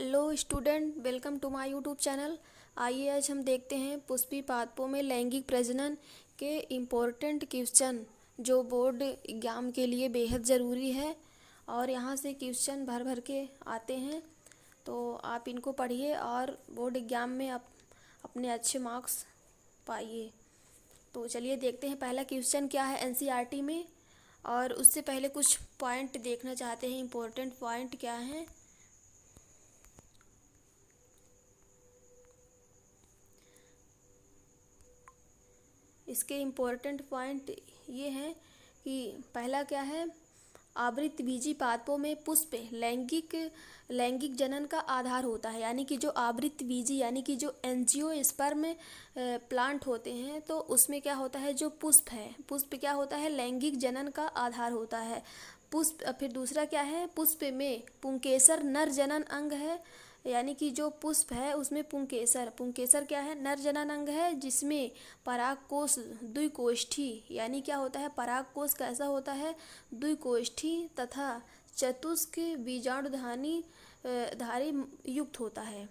Hello student, welcome to my YouTube channel. आइए आज हम देखते हैं पुष्पी पादपों में लैंगिक प्रजनन के इम्पोर्टेंट क्वेश्चन जो बोर्ड एग्जाम के लिए बेहद ज़रूरी है और यहाँ से क्वेश्चन भर भर के आते हैं। तो आप इनको पढ़िए और बोर्ड एग्जाम में आप अपने अच्छे मार्क्स पाइए। तो चलिए देखते हैं पहला क्वेश्चन क्या है एनसीईआरटी में, और उससे पहले कुछ पॉइंट देखना चाहते हैं, इम्पोर्टेंट पॉइंट क्या हैं। इसके इम्पोर्टेंट पॉइंट ये हैं कि पहला क्या है, आवृतबीजी पादपों में पुष्प लैंगिक जनन का आधार होता है। यानी कि जो आवृतबीजी यानी कि जो एंजियोस्पर्म प्लांट होते हैं, तो उसमें क्या होता है, जो पुष्प क्या होता है, लैंगिक जनन का आधार होता है पुष्प। फिर दूसरा क्या है, पुष्प में पुंकेसर नर जनन अंग है। यानी कि जो पुष्प है उसमें पुंकेसर क्या है, नर जनन अंग है, जिसमें परागकोश द्विकोष्ठी, यानी क्या होता है, परागकोश कैसा होता है, द्विकोष्ठी तथा चतुष्क बीजाणुधानी धारी युक्त होता है।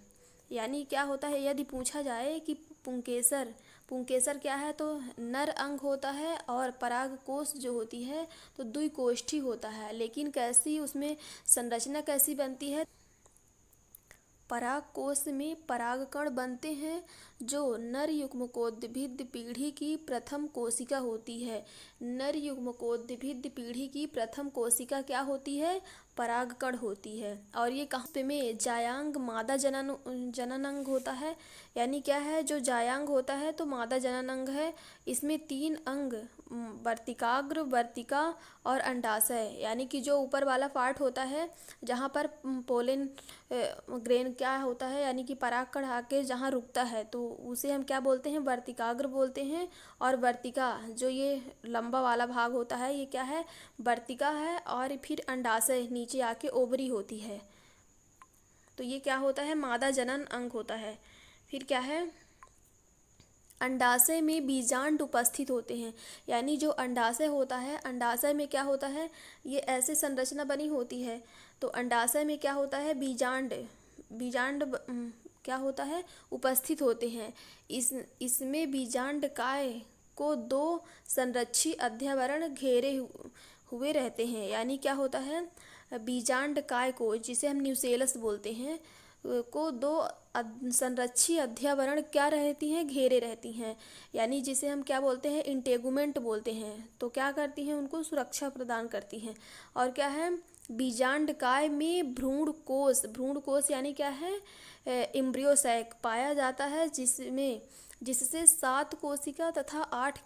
यानी क्या होता है, यदि पूछा जाए कि पुंकेसर क्या है, तो नर अंग होता है और परागकोश जो होती है तो द्विकोष्ठी होता है। लेकिन कैसी उसमें संरचना कैसी बनती है, परागकोश में परागकण बनते हैं जो नर युग्मकोद्भिद पीढ़ी की प्रथम कोशिका होती है। नर युग्मकोद्भिद पीढ़ी की प्रथम कोशिका क्या होती है, परागकण होती है। और ये कहाँ में जायांग मादा जनन अंग होता है। यानी क्या है, जो जायांग होता है तो मादा जनन अंग है। इसमें 3 अंग, वर्तिकाग्र, वर्तिका और अंडाशय, यानी कि जो ऊपर वाला पार्ट होता है जहाँ पर पोलन ग्रेन क्या होता है, यानी कि परागकण आके जहाँ रुकता है, तो उसे हम क्या बोलते हैं, वर्तिकाग्र बोलते हैं। और वर्तिका जो ये लंबा वाला भाग होता है, ये क्या है, वर्तिका है। और फिर अंडाशय नीचे आके ओवरी होती है, तो ये क्या होता है, मादा जनन अंग होता है। फिर क्या है, अंडाशय में बीजांड उपस्थित होते हैं। यानी जो अंडाशय होता है, अंडाशय में क्या होता है, ये ऐसे संरचना बनी होती है। तो अंडाशय में क्या होता है, क्या होता है, उपस्थित होते हैं। इसमें बीजांड काय को 2 संरक्षी अध्यावरण घेरे हुए रहते हैं। यानी क्या होता है, बीजांड काय को, जिसे हम न्यूसेलस बोलते हैं, को 2 संरक्षी अध्यावरण क्या रहती हैं, घेरे रहती हैं। यानी जिसे हम क्या बोलते हैं, इंटेगुमेंट बोलते हैं। तो क्या करती हैं, उनको सुरक्षा प्रदान करती हैं। और क्या है, बीजांड काय में भ्रूणकोश यानी क्या है, एम्ब्रियोसैक पाया जाता है, जिससे 7 कोशिका तथा 8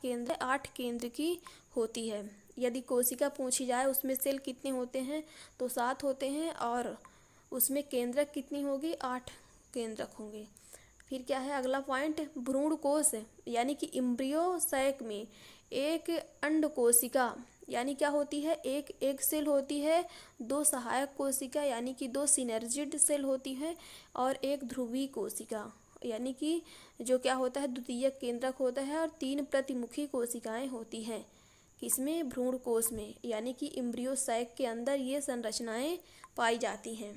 केंद्र की होती है। यदि कोशिका पूछी जाए उसमें सेल कितने होते हैं, तो 7 होते हैं, और उसमें केंद्रक कितनी होगी, 8 केंद्रक होंगे। फिर क्या है अगला पॉइंट, भ्रूणकोश यानी कि एम्ब्रियोसैक में एक अंड कोशिका, यानी क्या होती है, एक सेल होती है, 2 सहायक कोशिका यानी कि 2 सिनर्जिड सेल होती है, और एक ध्रुवीय कोशिका, यानी कि जो क्या होता है, द्वितीयक केंद्रक होता है, और 3 प्रतिमुखी कोशिकाएं होती हैं। किसमें, भ्रूणकोश में, यानी कि एम्ब्रियोसैक के अंदर ये संरचनाएं पाई जाती हैं।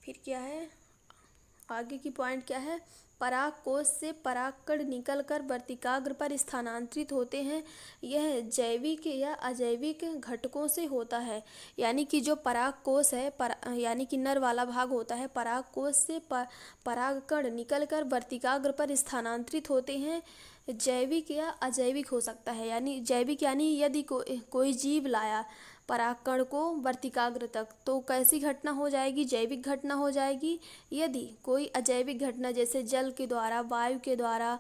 फिर क्या है, आगे की पॉइंट क्या है, परागकोश से परागकण निकलकर वर्तिकाग्र पर स्थानांतरित होते हैं। यह जैविक या अजैविक घटकों से होता है। यानी कि जो परागकोश है, यानी कि नर वाला भाग होता है, परागकोश से परागकण निकलकर वर्तिकाग्र पर स्थानांतरित होते हैं। जैविक या अजैविक हो सकता है। यानी जैविक यानी यदि कोई जीव लाया परागकण को वर्तिकाग्र तक, तो कैसी घटना हो जाएगी, जैविक घटना हो जाएगी। यदि कोई अजैविक घटना, जैसे जल के द्वारा, वायु के द्वारा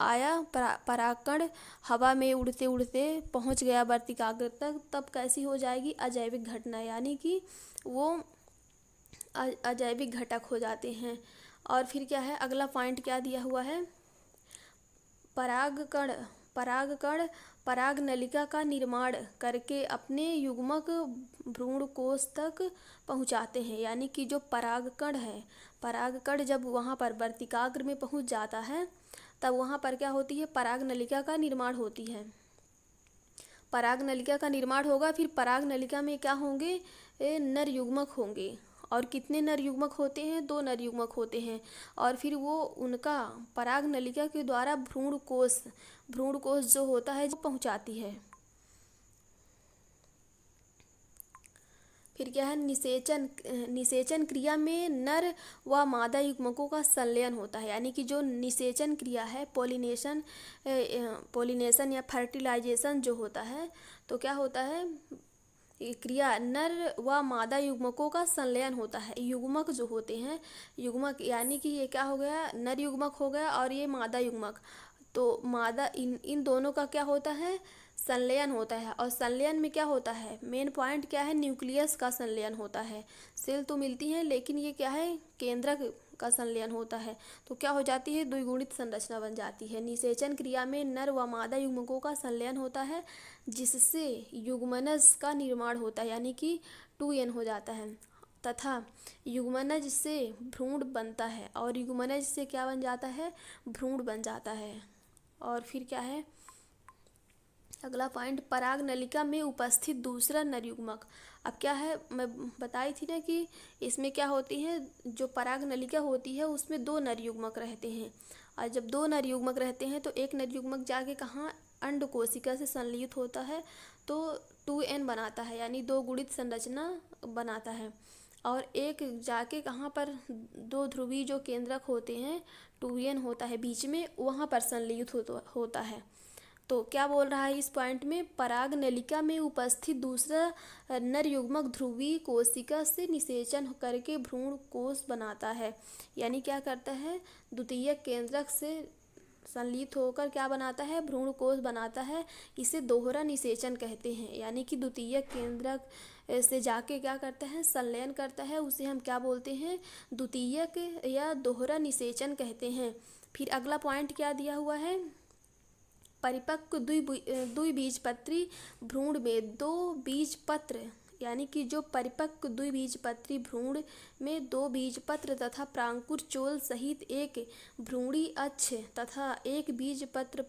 आया परागकण, हवा में उड़ते उड़ते पहुंच गया वर्तिकाग्र तक, तब कैसी हो जाएगी, अजैविक घटना, यानी कि वो अजैविक घटक हो जाते हैं। और फिर क्या है, अगला पॉइंट क्या दिया हुआ है, परागकण पराग नलिका का निर्माण करके अपने युग्मक भ्रूणकोश तक पहुंचाते हैं। यानी कि जो परागकण है, परागकण जब वहाँ पर वर्तिकाग्र में पहुंच जाता है, तब वहाँ पर क्या होती है, पराग नलिका का निर्माण होती है। पराग नलिका का निर्माण होगा। फिर पराग नलिका में क्या होंगे, नर युग्मक होंगे। और कितने नर युग्मक होते हैं, 2 नर युग्मक होते हैं। और फिर वो उनका पराग नलिका के द्वारा भ्रूण कोश जो होता है जो पहुंचाती है। फिर क्या है, निषेचन क्रिया में नर व मादा युग्मकों का संलयन होता है। यानी कि जो निषेचन क्रिया है, पोलिनेशन या फर्टिलाइजेशन जो होता है, तो क्या होता है, ये क्रिया नर व मादा युग्मकों का संलयन होता है। युग्मक जो होते हैं, युग्मक यानी कि ये क्या हो गया, नर युग्मक हो गया और ये मादा युग्मक। तो मादा इन दोनों का क्या होता है, संलयन होता है। और संलयन में क्या होता है, मेन पॉइंट क्या है, न्यूक्लियस का संलयन होता है। सेल तो मिलती हैं लेकिन ये क्या है, केंद्रक का संलयन होता है। तो क्या हो जाती है, द्विगुणित संरचना बन जाती है। निषेचन क्रिया में नर व मादा युग्मकों का संलयन होता है जिससे युग्मनज का निर्माण होता है, यानी कि 2n हो जाता है। तथा युग्मनज से भ्रूण बनता है और युग्मनज से क्या बन जाता है, भ्रूण बन जाता है। और फिर क्या है, अगला पॉइंट, पराग नलिका में उपस्थित दूसरा नर युग्मक। अब क्या है, मैं बताई थी ना कि इसमें क्या होती है, जो पराग नलिका होती है उसमें 2 नर युग्मक रहते हैं। और जब 2 नर युग्मक रहते हैं तो एक नर युग्मक जाके कहाँ, अंड कोशिका से संलयित होता है तो 2n बनाता है, यानी 2 गुणित संरचना बनाता है। और एक जाके कहाँ पर, 2 ध्रुवी जो केंद्रक होते हैं 2n होता है बीच में, वहाँ पर संलयित होता है। तो क्या बोल रहा है इस पॉइंट में, पराग नलिका में उपस्थित दूसरा नर युग्मक ध्रुवी कोशिका से निषेचन करके भ्रूण कोश बनाता है। यानी क्या करता है, द्वितीयक केंद्रक से संलयित होकर क्या बनाता है, भ्रूण कोश बनाता है। इसे दोहरा निषेचन कहते हैं। यानी कि द्वितीयक केंद्रक से जाके क्या करता है, संलयन करता है, उसे हम क्या बोलते हैं, द्वितीयक या दोहरा निषेचन कहते हैं। फिर अगला पॉइंट क्या दिया हुआ है, परिपक्व द्विबीजपत्री भ्रूण में 2 बीजपत्र, यानी कि जो परिपक्व द्विबीजपत्री भ्रूण में 2 बीजपत्र तथा प्रांकुर चोल सहित एक भ्रूणी अक्ष तथा एक बीजपत्र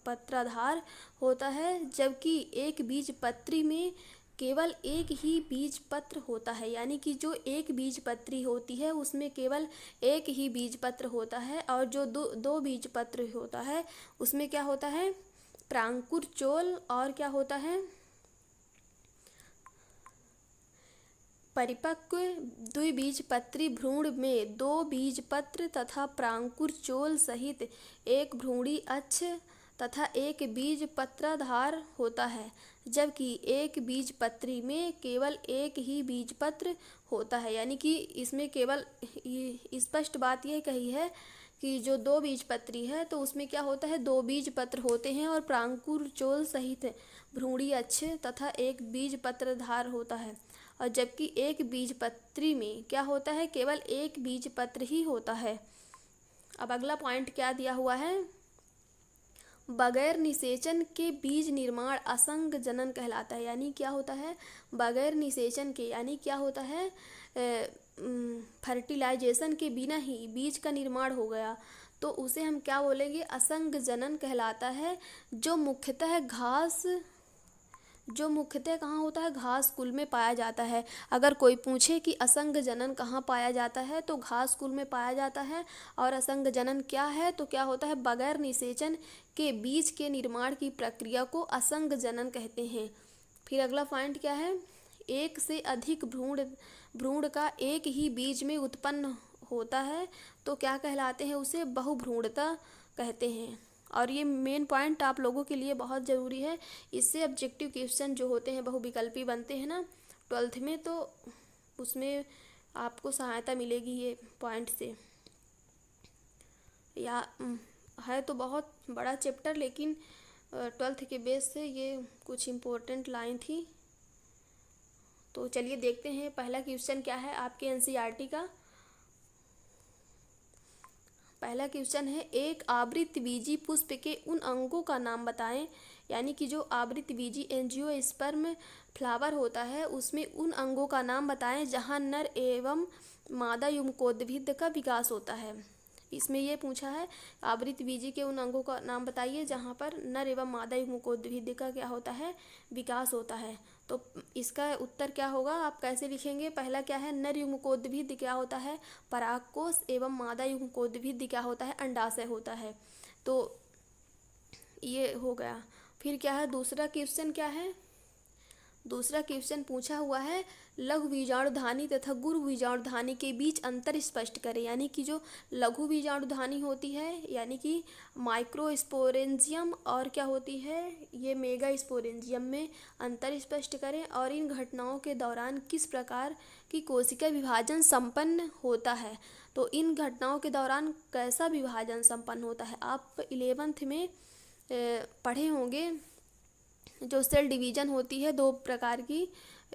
पत्राधार होता है, जबकि एक बीजपत्री में केवल एक ही बीजपत्र होता है। यानी कि जो एक बीजपत्री होती है उसमें केवल एक ही बीजपत्र होता है, और जो दो बीजपत्र होता है उसमें क्या होता है, प्रांकुर चोल और क्या होता है, परिपक्व द्विबीजपत्री भ्रूण में 2 बीजपत्र तथा प्रांकुर चोल सहित एक भ्रूणी अक्ष तथा एक बीजपत्राधार होता है, जबकि एक बीजपत्री में केवल एक ही बीजपत्र होता है। यानी कि इसमें केवल स्पष्ट बात यह कही है कि जो 2 बीजपत्री है तो उसमें क्या होता है, 2 बीजपत्र होते हैं और प्रांकुर चोल सहित भ्रूणी अक्ष तथा एक बीजपत्रधार होता है। और जबकि एक बीजपत्री में क्या होता है, केवल एक बीजपत्र ही होता है। अब अगला पॉइंट क्या दिया हुआ है, बगैर निषेचन के बीज निर्माण असंग जनन कहलाता है। यानी क्या होता है, बगैर निषेचन के, यानी क्या होता है, फर्टिलाइजेशन के बिना ही बीज का निर्माण हो गया तो उसे हम क्या बोलेंगे, असंग जनन कहलाता है। जो मुख्यतः कहाँ होता है, घास कुल में पाया जाता है। अगर कोई पूछे कि असंग जनन कहाँ पाया जाता है तो घास कुल में पाया जाता है। और असंग जनन क्या है, तो क्या होता है, बगैर निषेचन के बीज के निर्माण की प्रक्रिया को असंग जनन कहते हैं। फिर अगला पॉइंट क्या है, एक से अधिक भ्रूण का एक ही बीज में उत्पन्न होता है तो क्या कहलाते हैं, उसे बहुभ्रूणता कहते हैं। और ये मेन पॉइंट आप लोगों के लिए बहुत ज़रूरी है। इससे ऑब्जेक्टिव क्वेश्चन जो होते हैं बहुविकल्पी बनते हैं ना 12th में, तो उसमें आपको सहायता मिलेगी ये पॉइंट से। या है तो बहुत बड़ा चैप्टर, लेकिन 12th के बेस से ये कुछ इम्पोर्टेंट लाइन थी। तो चलिए देखते हैं पहला क्वेश्चन क्या है आपके एनसीईआरटी का। पहला क्वेश्चन है, एक आवृतबीजी पुष्प के उन अंगों का नाम बताएं। यानी कि जो आवृतबीजी एंजियोस्पर्म फ्लावर होता है उसमें उन अंगों का नाम बताएं जहां नर एवं मादा युग्मकोद्भिद का विकास होता है। इसमें ये पूछा है आवृतबीजी के उन अंगों का नाम बताइए जहाँ पर नर एवं मादा युग्मकोद्भिद का क्या होता है, विकास होता है। तो इसका उत्तर क्या होगा, आप कैसे लिखेंगे, पहला क्या है, नर युग्मकोद्भिद क्या होता है, परागकोश, एवं मादा युग्मकोद्भिद क्या होता है, अंडाशय होता है। तो ये हो गया। फिर क्या है, दूसरा क्वेश्चन क्या है, दूसरा क्वेश्चन पूछा हुआ है लघु बीजाणुधानी तथा गुरु बीजाणुधानी के बीच अंतर स्पष्ट करें। यानी कि जो लघु बीजाणुधानी होती है यानी कि माइक्रोस्पोरेंजियम और क्या होती है, ये मेगा स्पोरेंजियम में अंतर स्पष्ट करें, और इन घटनाओं के दौरान किस प्रकार की कोशिका विभाजन संपन्न होता है। तो इन घटनाओं के दौरान कैसा विभाजन संपन्न होता है, आप 11th में पढ़े होंगे। जो सेल डिवीजन होती है दो प्रकार की,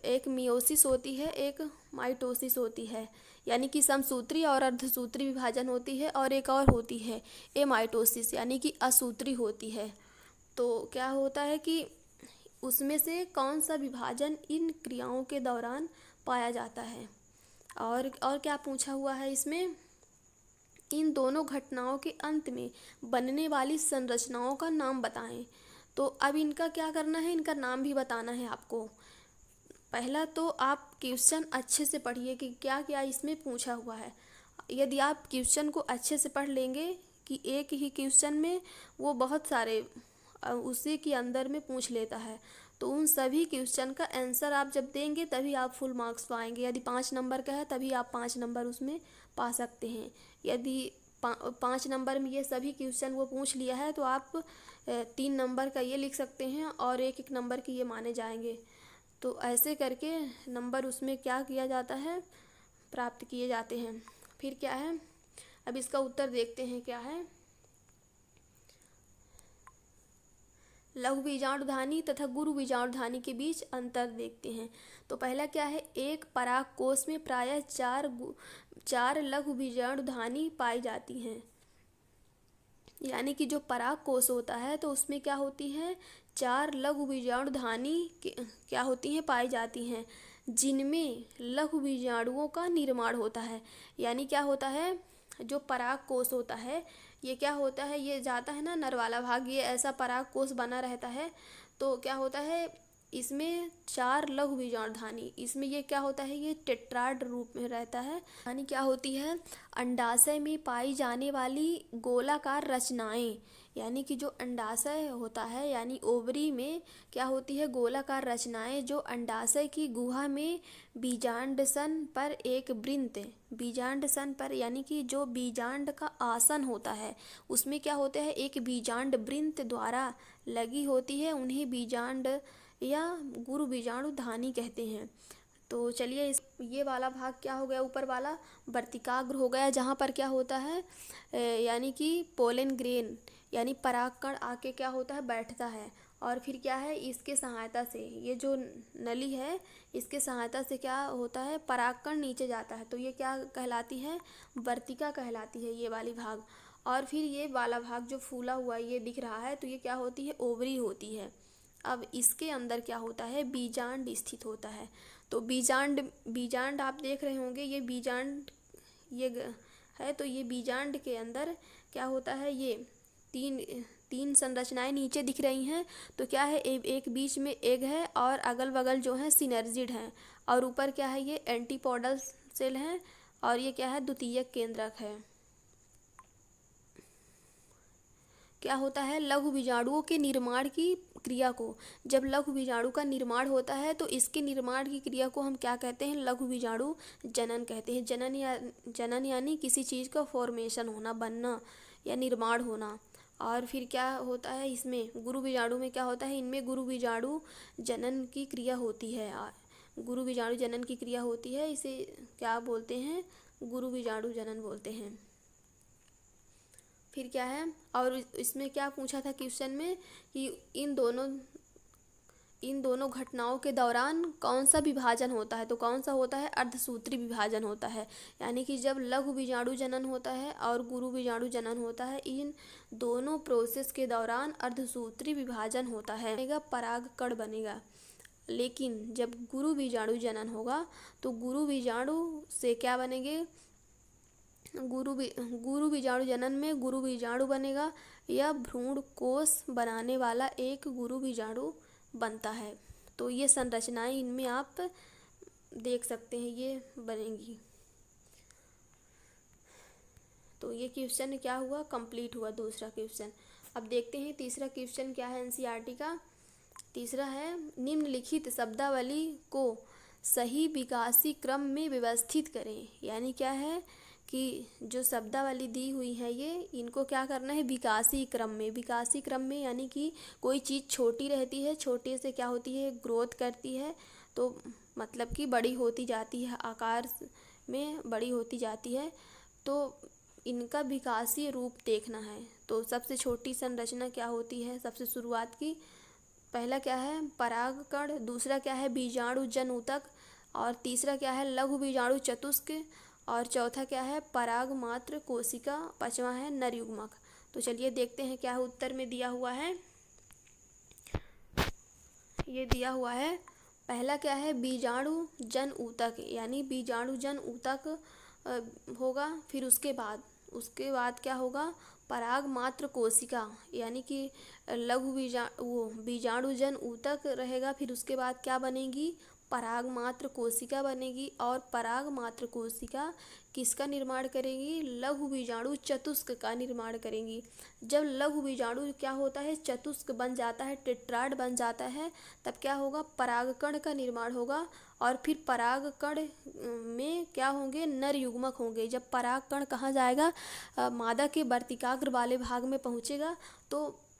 एक मियोसिस होती है, एक माइटोसिस होती है, यानी कि समसूत्री और अर्धसूत्री विभाजन होती है, और एक और होती है एमाइटोसिस यानी कि असूत्री होती है। तो क्या होता है कि उसमें से कौन सा विभाजन इन क्रियाओं के दौरान पाया जाता है। और क्या पूछा हुआ है इसमें, इन दोनों घटनाओं के अंत में बनने वाली संरचनाओं का नाम बताएं। तो अब इनका क्या करना है, इनका नाम भी बताना है आपको। पहला तो आप क्वेश्चन अच्छे से पढ़िए कि क्या क्या इसमें पूछा हुआ है। यदि आप क्वेश्चन को अच्छे से पढ़ लेंगे कि एक ही क्वेश्चन में वो बहुत सारे उसी के अंदर में पूछ लेता है, तो उन सभी क्वेश्चन का आंसर आप जब देंगे तभी आप फुल मार्क्स पाएंगे। यदि 5 नंबर का है तभी आप 5 नंबर उसमें पा सकते हैं। यदि 5 नंबर में ये सभी क्वेश्चन वो पूछ लिया है तो आप 3 नंबर का ये लिख सकते हैं और 1-1 नंबर के ये माने जाएंगे। तो ऐसे करके नंबर उसमें क्या किया जाता है, प्राप्त किए जाते हैं। फिर क्या है, अब इसका उत्तर देखते हैं क्या है। लघु बीजाणुधानी तथा गुरु बीजाणुधानी के बीच अंतर देखते हैं। तो पहला क्या है, एक परागकोश में प्रायः 4 लघु बीजाणुधानी पाई जाती हैं। यानी कि जो परागकोश होता है तो उसमें क्या होती है, 4 लघु बीजाणुधानी क्या होती हैं, पाई जाती हैं, जिनमें लघु बीजाणुओं का निर्माण होता है। यानी क्या होता है, जो परागकोश होता है ये क्या होता है, ये जाता है ना नर वाला भाग, ये ऐसा परागकोश बना रहता है। तो क्या होता है, इसमें 4 लघु बीजाणुधानी, इसमें ये क्या होता है, ये टेट्राड रूप में रहता है। यानी क्या होती है, अंडाशय में पाई जाने वाली गोलाकार रचनाएं। यानी कि जो अंडाशय होता है यानी ओवरी में क्या होती है, गोलाकार रचनाएं जो अंडाशय की गुहा में बीजांडसन पर एक वृंत, बीजांडसन पर यानी कि जो बीजांड का आसन होता है उसमें क्या होता है, एक बीजांड वृंत द्वारा लगी होती है, उन्हें बीजांड या गुरु बीजाणुधानी कहते हैं। तो चलिए ये वाला भाग क्या हो गया, ऊपर वाला वर्तिकाग्र हो गया, जहाँ पर क्या होता है यानी कि पोलन ग्रेन यानी परागकण आके क्या होता है, बैठता है। और फिर क्या है, इसके सहायता से ये जो नली है इसके सहायता से क्या होता है, परागकण नीचे जाता है। तो ये क्या कहलाती है, वर्तिका कहलाती है ये वाली भाग। और फिर ये वाला भाग जो फूला हुआ ये दिख रहा है तो ये क्या होती है, ओवरी होती है। अब इसके अंदर क्या होता है, बीजांड स्थित होता है। तो बीजांड आप देख रहे होंगे, ये बीजांड है। तो ये बीजांड के अंदर क्या होता है, ये तीन संरचनाएं नीचे दिख रही हैं। तो क्या है, एक बीच में एग है और अगल बगल जो है सिनर्जिड हैं, और ऊपर क्या है, ये एंटीपोडल सेल हैं, और ये क्या है, द्वितीयक केंद्रक है। क्या होता है, लघु बीजाणुओं के निर्माण की क्रिया को, जब लघु बीजाणु का निर्माण होता है तो इसके निर्माण की क्रिया को हम क्या कहते हैं, लघु बीजाणु जनन कहते हैं। जनन यानी किसी चीज़ का फॉर्मेशन होना, बनना या निर्माण होना। और फिर क्या होता है, इसमें गुरु बीजाणु में क्या होता है, इनमें गुरु बीजाणु जनन की क्रिया होती है। गुरु बीजाणु जनन की क्रिया होती है, इसे क्या बोलते हैं, गुरु बीजाणु जनन बोलते हैं। फिर क्या है, और इसमें क्या पूछा था क्वेश्चन में कि इन दोनों घटनाओं के दौरान कौन सा विभाजन होता है। तो कौन सा होता है, अर्धसूत्री विभाजन होता है। यानी कि जब लघु बीजाणु जनन होता है और गुरु बीजाणु जनन होता है, इन दोनों प्रोसेस के दौरान अर्धसूत्री विभाजन होता है, परागकण बनेगा। लेकिन जब गुरु बीजाणु जनन होगा तो गुरु बीजाणु से क्या बनेंगे, गुरु बीजाणु जनन में गुरु बीजाणु बनेगा या भ्रूण कोष बनाने वाला एक गुरु बीजाणु बनता है। तो ये संरचनाएं इनमें आप देख सकते हैं, ये बनेंगी। तो ये क्वेश्चन क्या हुआ, कंप्लीट हुआ दूसरा क्वेश्चन। अब देखते हैं तीसरा क्वेश्चन क्या है एनसीईआरटी का। तीसरा है, निम्नलिखित शब्दावली को सही विकासी क्रम में व्यवस्थित करें। यानी क्या है कि जो शब्दावली दी हुई है ये इनको क्या करना है, विकासी क्रम में। विकासी क्रम में यानी कि कोई चीज़ छोटी रहती है, छोटे से क्या होती है, ग्रोथ करती है, तो मतलब कि बड़ी होती जाती है, आकार में बड़ी होती जाती है। तो इनका विकासीय रूप देखना है। तो सबसे छोटी संरचना क्या होती है, सबसे शुरुआत की, पहला क्या है परागकण, दूसरा क्या है बीजाणु जन ऊतक, और तीसरा क्या है लघु बीजाणु चतुष्क, और चौथा क्या है पराग मात्र कोशिका, पांचवा है नर युग्मक। तो चलिए देखते हैं क्या उत्तर में दिया हुआ है। ये दिया हुआ है, पहला क्या है बीजाणु जन ऊतक, यानी बीजाणु जन ऊतक होगा। फिर उसके बाद क्या होगा, पराग मात्र कोशिका, यानी कि लघु बीजाणु जन ऊतक रहेगा। फिर उसके बाद क्या बनेगी, पराग मात्र कोशिका बनेगी, और पराग मात्र कोशिका किसका निर्माण करेगी, लघु बीजाणु चतुष्क का निर्माण करेंगी। जब लघु बीजाणु क्या होता है, चतुष्क बन जाता है, टेट्राड बन जाता है, तब क्या होगा, परागकण का निर्माण होगा। और फिर परागकण में क्या होंगे, नर युग्मक होंगे। जब परागकण कहाँ जाएगा, मादा के वर्तिकाग्र वाले भाग में पहुँचेगा। तो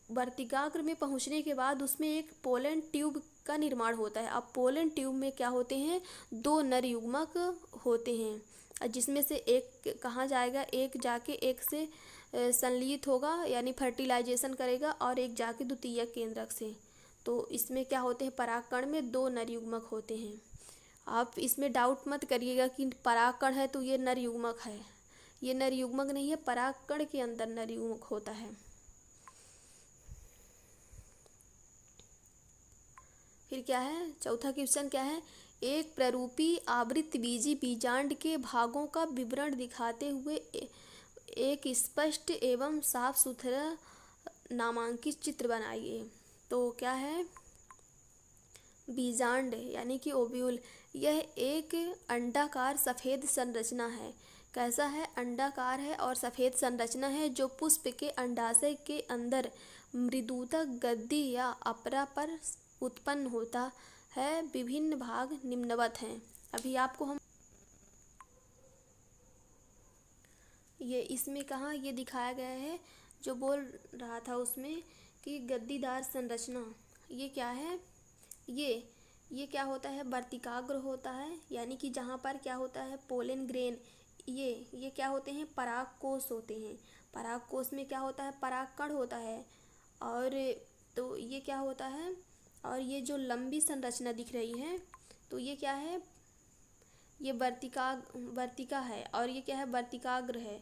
वर्तिकाग्र में पहुँचने के बाद उसमें एक पोलन ट्यूब का निर्माण होता है। अब पोलन ट्यूब में क्या होते हैं, दो नर युग्मक होते हैं, जिसमें से एक कहाँ जाएगा, एक जाके एक से संलीत होगा यानी फर्टिलाइजेशन करेगा, और एक जाके द्वितीयक केंद्रक से। तो इसमें क्या होते हैं, परागकण में दो नर युग्मक होते हैं। आप इसमें डाउट मत करिएगा कि परागकण है तो ये नर युग्मक है, ये नर युग्मक नहीं है, परागकण के अंदर नर युग्मक होता है। फिर क्या है, चौथा क्वेश्चन क्या है, एक प्ररूपी आवृतबीजी बीजांड के भागों का विवरण दिखाते हुए एक स्पष्ट एवं साफ सुथरा नामांकित चित्र बनाइए। तो क्या है, बीजांड यानी कि ओव्यूल, यह एक अंडाकार सफ़ेद संरचना है। कैसा है, अंडाकार है और सफ़ेद संरचना है, जो पुष्प के अंडाशय के अंदर मृदुतक गद्दी या अपरा पर उत्पन्न होता है। विभिन्न भाग निम्नवत हैं। अभी आपको हम ये इसमें कहाँ ये दिखाया गया है, जो बोल रहा था उसमें कि गद्दीदार संरचना, ये क्या है, ये क्या होता है, वर्तिकाग्र होता है, यानी कि जहाँ पर क्या होता है पोलन ग्रेन, ये क्या होते हैं, परागकोश होते हैं। परागकोश में क्या होता है, परागकण होता है। और तो ये क्या होता है, और ये जो लंबी संरचना दिख रही है, तो ये क्या है, ये वर्तिका है, और ये क्या है, वर्तिकाग्र है,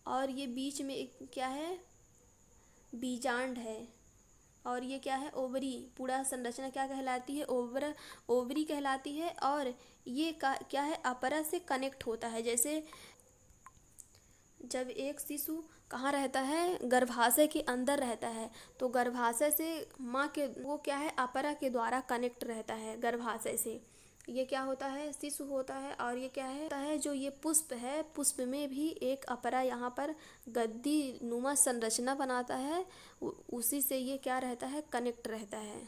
और ये बीच में एक क्या है, बीजांड है, और ये क्या है, ओवरी। पूरा संरचना क्या कहलाती है, ओवरी कहलाती है। और ये क्या है, अपरा से कनेक्ट होता है। जैसे जब एक शिशु कहाँ रहता है, गर्भाशय के अंदर रहता है, तो गर्भाशय से माँ के वो क्या है, अपरा के द्वारा कनेक्ट रहता है गर्भाशय से। ये क्या होता है, शिशु होता है। और ये क्या है, जो ये पुष्प है, पुष्प में भी एक अपरा यहाँ पर गद्दी नुमा संरचना बनाता है, उसी से ये क्या रहता है, कनेक्ट रहता है।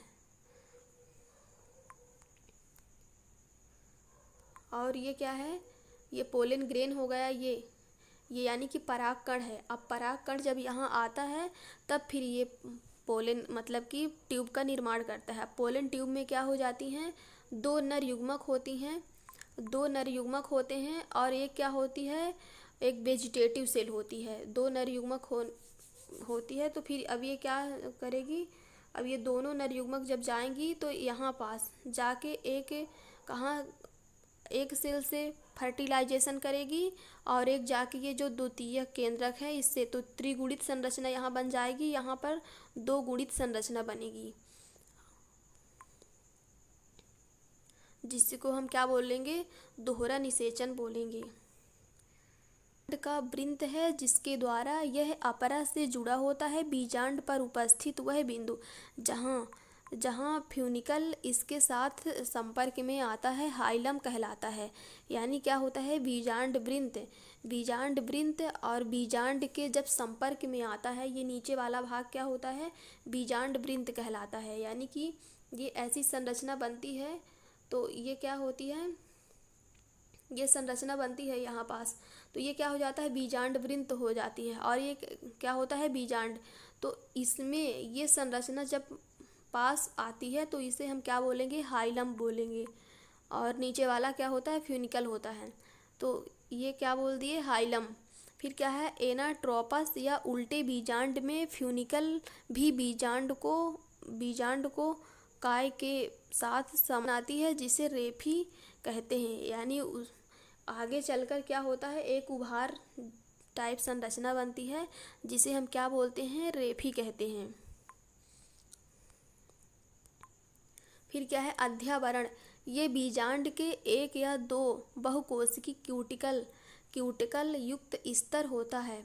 और ये क्या है, ये पोलन ग्रेन हो गया, ये यानी कि परागकण है। अब परागकण जब यहाँ आता है तब फिर ये पोलन मतलब कि ट्यूब का निर्माण करता है। पोलन ट्यूब में क्या हो जाती हैं, दो नर युग्मक होती हैं, दो नर युग्मक होते हैं, और एक क्या होती है, एक वेजिटेटिव सेल होती है। दो नर युग्मक होती है। तो फिर अब ये क्या करेगी, अब ये दोनों नर युग्मक जब जाएंगी तो यहाँ पास जाके एक सेल से फर्टिलाइजेशन करेगी, और एक जाके ये जो द्वितीयक केंद्रक है इससे, तो त्रिगुणित संरचना यहाँ बन जाएगी, यहाँ पर दो गुणित संरचना बनेगी, जिसको हम क्या बोलेंगे, दोहरा निषेचन बोलेंगे। का वृंत है जिसके द्वारा यह अपरा से जुड़ा होता है। बीजांड पर उपस्थित वह बिंदु जहाँ जहाँ फ्यूनिकल इसके साथ संपर्क में आता है हाइलम कहलाता है। यानी क्या होता है, बीजांड वृंत और बीजांड के जब संपर्क में आता है ये नीचे वाला भाग क्या होता है, बीजांड वृंत कहलाता है। यानी कि ये ऐसी संरचना बनती है, तो ये क्या होती है, ये संरचना बनती है यहाँ पास, तो ये क्या हो जाता है, बीजांड वृंत हो जाती है। और ये क्या होता है, बीजांड। तो इसमें ये संरचना जब पास आती है तो इसे हम क्या बोलेंगे, हाइलम बोलेंगे। और नीचे वाला क्या होता है, फ्यूनिकल होता है। तो ये क्या बोल दिए, हाइलम। फिर क्या है, एनाट्रोपस या उल्टे बीजांड में फ्यूनिकल भी बीजांड को काय के साथ समाती है जिसे रेफी कहते हैं। यानी आगे चलकर क्या होता है, एक उभार टाइप संरचना बनती है जिसे हम क्या बोलते हैं, रेफी कहते हैं। फिर क्या है, अध्यावरण। ये बीजांड के एक या दो बहुकोशिकी क्यूटिकल युक्त स्तर होता है।